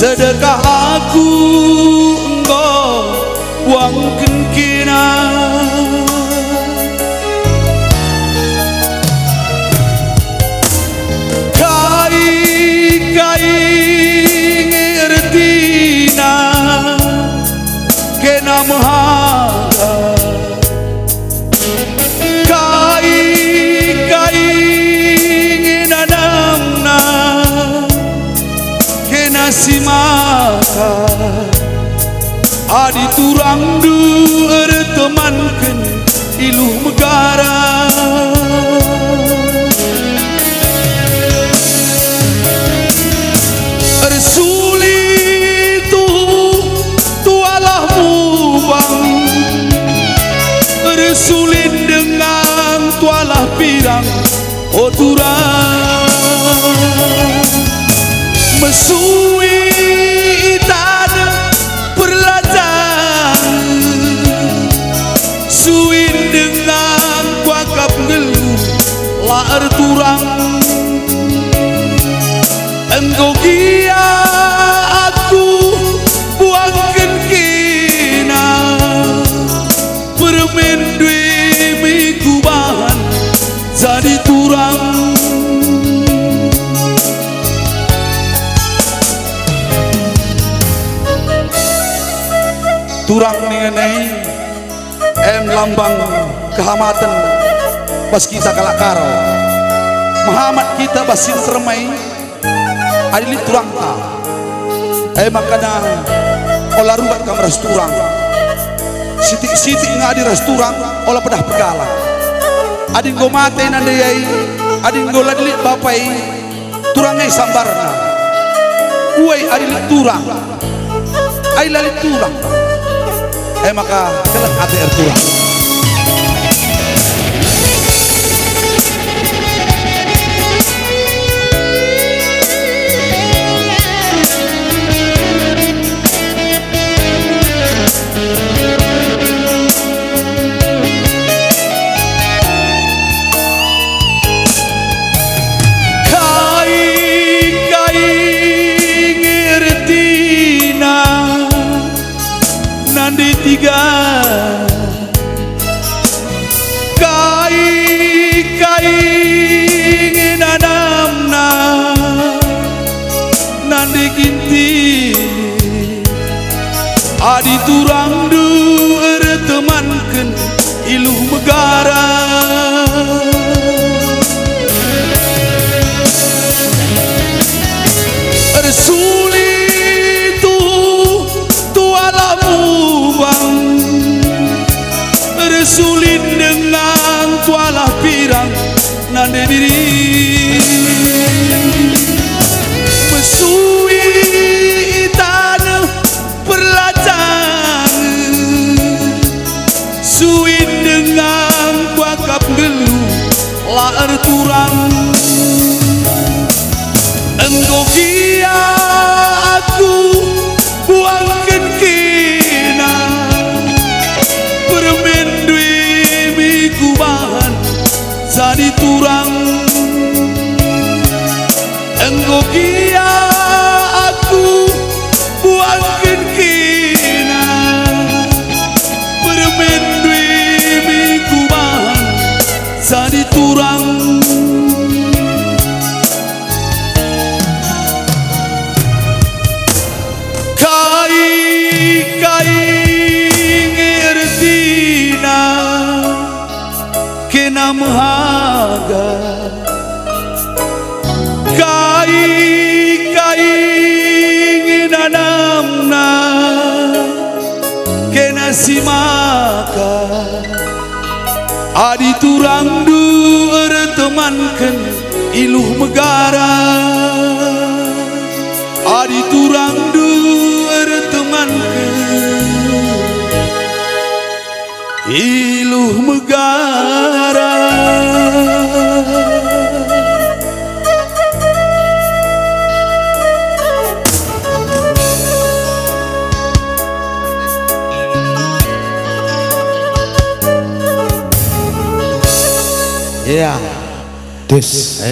sedekah aku engkau buangkan kena. Kai ngertina kena maha. Kai nanamna kena simaka. Adi turang dur temankan iluh megara. Sulit tualah mubang, sulit dengan tualah pirang oturan. Mesui tanah perlajan, suin dengan wakap ngeluh laar turang. Engkau kia aku buangkan kena, bermain dui miku bahan jadi turang. Turang mengenai lambang kehamatan pas kita kalak karo Muhammad kita basin sermai adili turang ta makana olah rumbat kam ras turang sitik-sitik ngadi ras turang olah pedah pergala ading go mate nande yai ading go ladili bapai turangai sambarna uai adili turang ai lali turang maka kelak ATR turang. Nandi tiga kai nanamna nandi kinti adi turang dur temankan iluh megara. Sulit dengan tualah pirang nande diri mesui tanah perlajan suit dengan wakap ngeluh laar turang. Engkau kia aku buangkan kena, bermain bahan jadi turang. Engkau kia aku buangkan kena, bermain miku bahan jadi turang. Kai ngertina kena mahaga. Kai nanamna kena simaka. Adi turang dur temankan iluh megara. Adi turang dur temankan iluh megara. Yeah, this